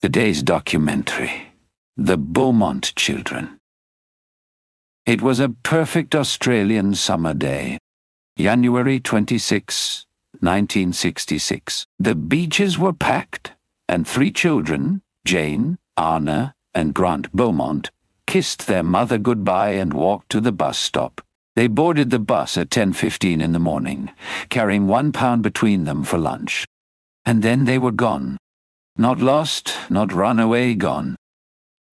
Today's documentary, The Beaumont Children. It was a perfect Australian summer day, January 26, 1966. The beaches were packed, and 3 children, Jane, Anna, and Grant Beaumont, kissed their mother goodbye and walked to the bus stop. They boarded the bus at 10:15 in the morning, carrying £1 between them for lunch. And then they were gone. Not lost, not run away, gone.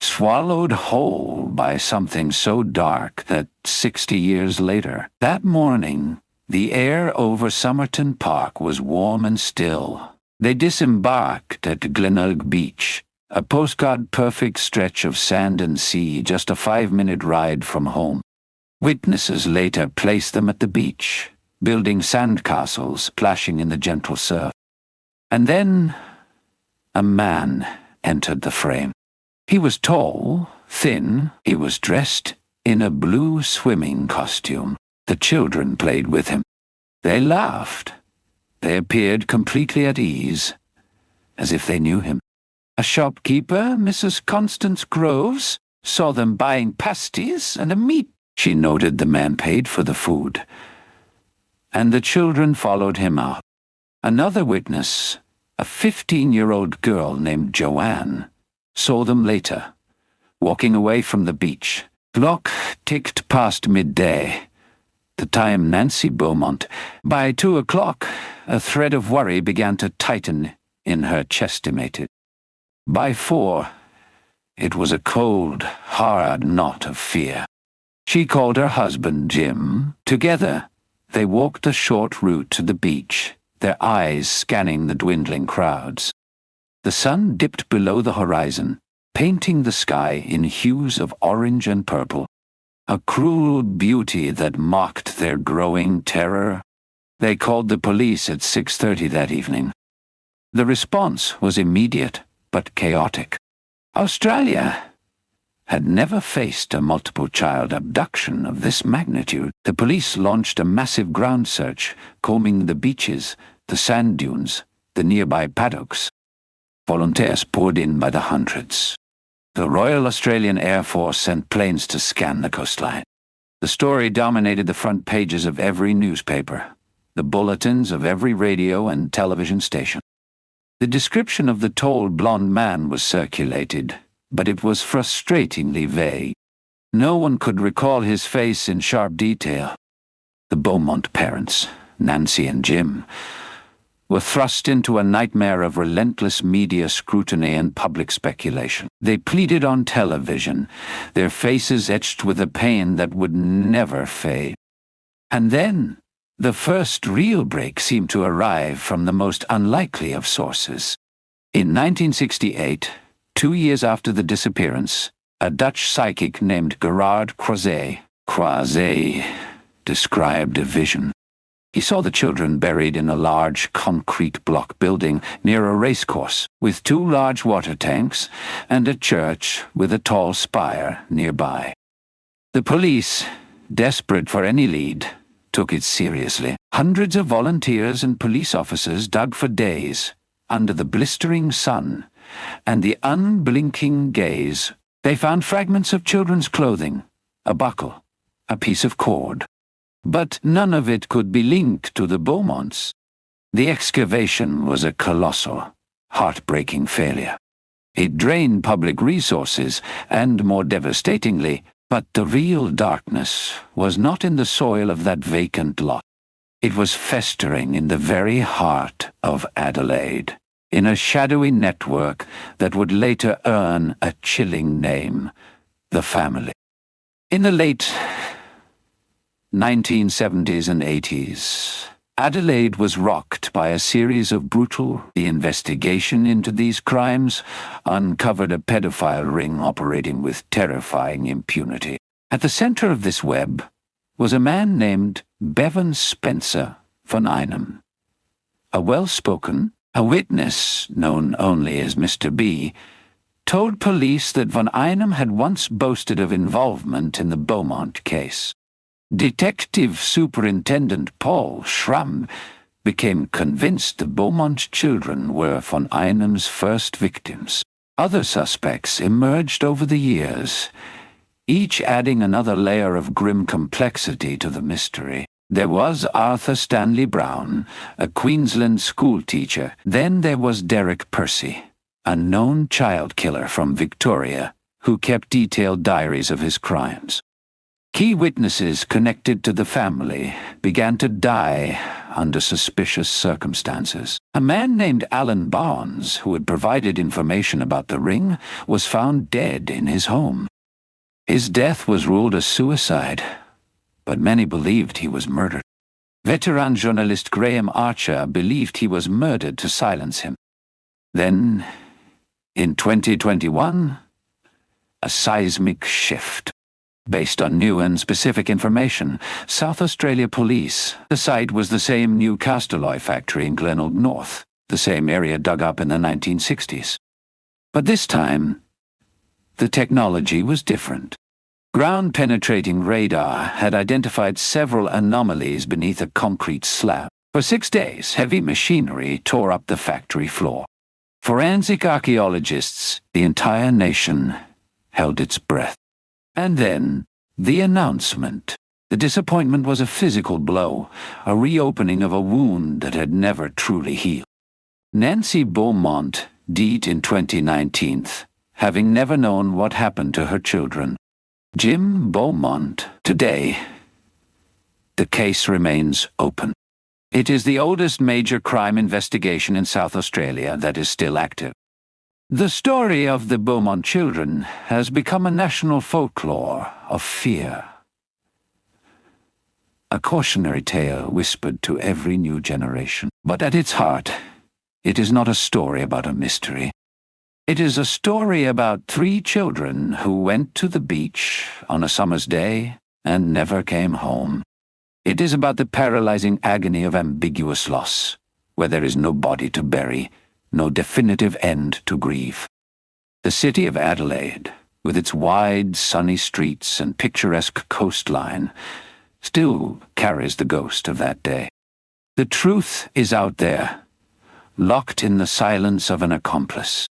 Swallowed whole by something so dark that 60 years later, that morning, the air over Somerton Park was warm and still. They disembarked at Glenelg Beach, a postcard-perfect stretch of sand and sea just a 5-minute ride from home. Witnesses later placed them at the beach, building sandcastles splashing in the gentle surf. And then a man entered the frame. He was tall, thin. He was dressed in a blue swimming costume. The children played with him. They laughed. They appeared completely at ease, as if they knew him. A shopkeeper, Mrs. Constance Groves, saw them buying pasties and a meat. She noted the man paid for the food, and the children followed him out. Another witness, a 15-year-old girl named Joanne, saw them later, walking away from the beach. Clock ticked past midday, the time Nancy Beaumont. By 2 o'clock, a thread of worry began to tighten in her chest-imated. By 4, it was a cold, hard knot of fear. She called her husband, Jim. Together, they walked the short route to the beach, their eyes scanning the dwindling crowds. The sun dipped below the horizon, painting the sky in hues of orange and purple, a cruel beauty that mocked their growing terror. They called the police at 6:30 that evening. The response was immediate but chaotic. Australia had never faced a multiple-child abduction of this magnitude. The police launched a massive ground search, combing the beaches, the sand dunes, the nearby paddocks. Volunteers poured in by the hundreds. The Royal Australian Air Force sent planes to scan the coastline. The story dominated the front pages of every newspaper, the bulletins of every radio and television station. The description of the tall blonde man was circulated, but it was frustratingly vague. No one could recall his face in sharp detail. The Beaumont parents, Nancy and Jim, were thrust into a nightmare of relentless media scrutiny and public speculation. They pleaded on television, their faces etched with a pain that would never fade. And then, the first real break seemed to arrive from the most unlikely of sources. In 1968, 2 years after the disappearance, a Dutch psychic named Gerard Croiset described a vision. He saw the children buried in a large concrete block building near a racecourse, with 2 large water tanks and a church with a tall spire nearby. The police, desperate for any lead, took it seriously. Hundreds of volunteers and police officers dug for days under the blistering sun and the unblinking gaze. They found fragments of children's clothing, a buckle, a piece of cord. But none of it could be linked to the Beaumonts. The excavation was a colossal, heartbreaking failure. It drained public resources, and more devastatingly, but the real darkness was not in the soil of that vacant lot. It was festering in the very heart of Adelaide, in a shadowy network that would later earn a chilling name, the family. In the late 1970s and 80s, Adelaide was rocked by a series of brutal. The investigation into these crimes uncovered a pedophile ring operating with terrifying impunity. At the center of this web was a man named Bevan Spencer von Einem. A well-spoken, a witness known only as Mr. B, told police that von Einem had once boasted of involvement in the Beaumont case. Detective Superintendent Paul Schramm became convinced the Beaumont children were von Einem's first victims. Other suspects emerged over the years, each adding another layer of grim complexity to the mystery. There was Arthur Stanley Brown, a Queensland schoolteacher. Then there was Derek Percy, a known child killer from Victoria, who kept detailed diaries of his crimes. Key witnesses connected to the family began to die under suspicious circumstances. A man named Alan Barnes, who had provided information about the ring, was found dead in his home. His death was ruled a suicide, but many believed he was murdered. Veteran journalist Graham Archer believed he was murdered to silence him. Then, in 2021, a seismic shift. Based on new and specific information, South Australia Police, the site was the same new Castor factory in Glenelg North, the same area dug up in the 1960s. But this time, the technology was different. Ground-penetrating radar had identified several anomalies beneath a concrete slab. For 6 days, heavy machinery tore up the factory floor. Forensic archaeologists, the entire nation, held its breath. And then, the announcement. The disappointment was a physical blow, a reopening of a wound that had never truly healed. Nancy Beaumont died in 2019, having never known what happened to her children. Jim Beaumont. Today, the case remains open. It is the oldest major crime investigation in South Australia that is still active. The story of the Beaumont children has become a national folklore of fear. A cautionary tale whispered to every new generation. But at its heart, it is not a story about a mystery. It is a story about 3 children who went to the beach on a summer's day and never came home. It is about the paralyzing agony of ambiguous loss, where there is no body to bury, no definitive end to grief. The city of Adelaide, with its wide, sunny streets and picturesque coastline, still carries the ghost of that day. The truth is out there, locked in the silence of an accomplice,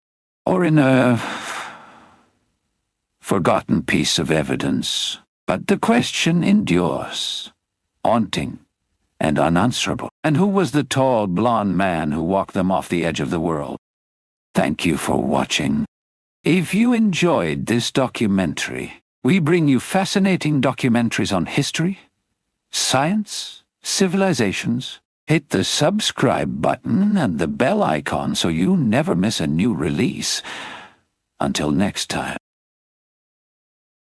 or in a forgotten piece of evidence. But the question endures, haunting and unanswerable. And who was the tall, blond man who walked them off the edge of the world? Thank you for watching. If you enjoyed this documentary, we bring you fascinating documentaries on history, science, civilizations. Hit the subscribe button and the bell icon so you never miss a new release. Until next time.